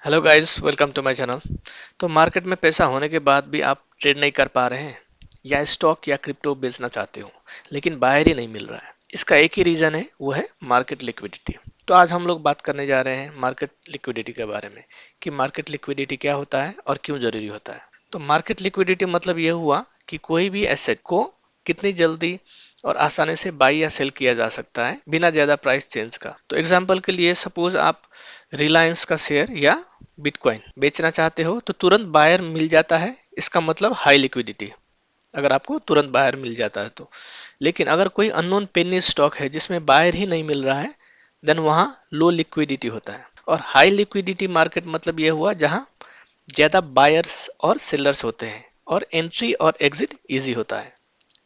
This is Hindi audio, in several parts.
Hello guys, welcome to my channel. तो मार्केट में पैसा होने के बाद भी आप ट्रेड नहीं कर पा रहे हैं या स्टॉक या क्रिप्टो बेचना चाहते हो लेकिन बाहर ही नहीं मिल रहा है। इसका एक ही रीजन है, वो है मार्केट लिक्विडिटी। तो आज हम लोग बात करने जा रहे हैं मार्केट लिक्विडिटी के बारे में कि मार्केट लिक्विडिटी क्या होता है और क्यों जरूरी होता है। तो मार्केट लिक्विडिटी मतलब ये हुआ कि कोई भी एसेट को कितनी जल्दी और आसानी से बाई या सेल किया जा सकता है बिना ज्यादा प्राइस चेंज का। तो एग्जांपल के लिए सपोज आप रिलायंस का शेयर या बिटकॉइन बेचना चाहते हो तो तुरंत बायर मिल जाता है, इसका मतलब हाई लिक्विडिटी। अगर आपको तुरंत बायर मिल जाता है तो। लेकिन अगर कोई अननोन पेनी स्टॉक है जिसमें बायर ही नहीं मिल रहा है, देन वहां लो लिक्विडिटी होता है। और हाई लिक्विडिटी मार्केट मतलब यह हुआ जहां ज्यादा बायर्स और सेलर्स होते हैं और एंट्री और एग्जिट इजी होता है।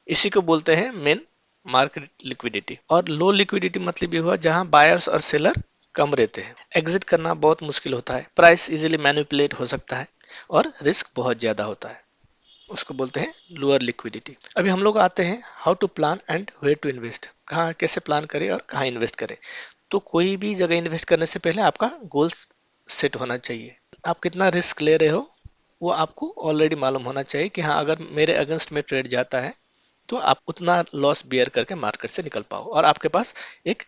इसी को बोलते हैं मेन मार्केट लिक्विडिटी। और लो लिक्विडिटी मतलब ये हुआ जहां बायर्स और सेलर कम रहते हैं, एग्जिट करना बहुत मुश्किल होता है, प्राइस इजीली मैनिपुलेट हो सकता है और रिस्क बहुत ज्यादा होता है। उसको बोलते हैं लोअर लिक्विडिटी। अभी हम लोग आते हैं how to plan and where to invest, कहाँ कैसे प्लान करें और कहाँ इन्वेस्ट करें। तो कोई भी जगह इन्वेस्ट करने से पहले आपका गोल सेट होना चाहिए। आप कितना रिस्क ले रहे हो वो आपको ऑलरेडी मालूम होना चाहिए कि हाँ, अगर मेरे अगेंस्ट में ट्रेड जाता है तो आप उतना लॉस बियर करके मार्केट से निकल पाओ। और आपके पास एक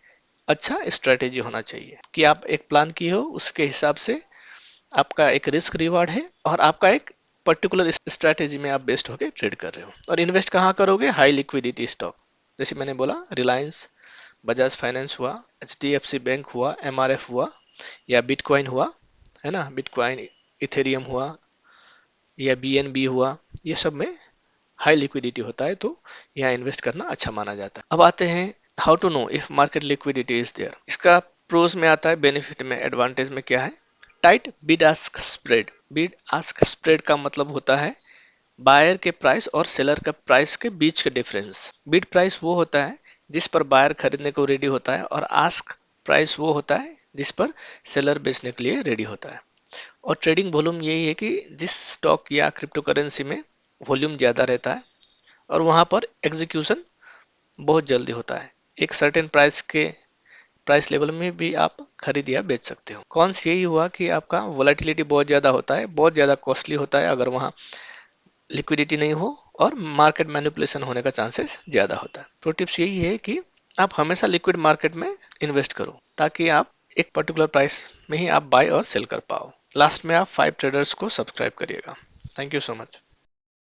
अच्छा स्ट्रेटेजी होना चाहिए कि आप एक प्लान किए हो, उसके हिसाब से आपका एक रिस्क रिवार्ड है और आपका एक पर्टिकुलर स्ट्रेटेजी में आप बेस्ड होकर ट्रेड कर रहे हो। और इन्वेस्ट कहाँ करोगे? हाई लिक्विडिटी स्टॉक, जैसे मैंने बोला रिलायंस, बजाज फाइनेंस हुआ, HDFC बैंक हुआ, MRF हुआ या बिटकॉइन हुआ, है ना, बिटकॉइन, इथेरियम हुआ या BNB हुआ। ये सब में हाई लिक्विडिटी होता है तो यहाँ इन्वेस्ट करना अच्छा माना जाता है। अब आते हैं how to know if market liquidity is there. इसका प्रोज में आता है, बेनिफिट में, एडवांटेज में क्या है? Tight bid ask spread. Bid ask spread का मतलब होता है बायर के प्राइस और सेलर के प्राइस के बीच का डिफरेंस। बिड प्राइस वो होता है जिस पर बायर खरीदने को रेडी होता है और आस्क प्राइस वो होता है जिस पर सेलर बेचने के लिए रेडी होता है। और ट्रेडिंग वॉल्यूम यही है कि जिस स्टॉक या क्रिप्टो करेंसी में वॉल्यूम ज्यादा रहता है और वहां पर एग्जीक्यूशन बहुत जल्दी होता है। एक सर्टेन प्राइस लेवल में भी आप खरीद या बेच सकते हो। कौन यही हुआ कि आपका वोलेटिलिटी बहुत ज्यादा होता है, बहुत ज्यादा कॉस्टली होता है अगर वहां लिक्विडिटी नहीं हो, और मार्केट मैनिपुलेशन होने का चांसेस ज्यादा होता है। प्रो टिप्स यही है कि आप हमेशा लिक्विड मार्केट में इन्वेस्ट करो ताकि आप एक पर्टिकुलर प्राइस में ही आप बाय और सेल कर पाओ। लास्ट में आप 5 ट्रेडर्स को सब्सक्राइब करिएगा। Thank you so much.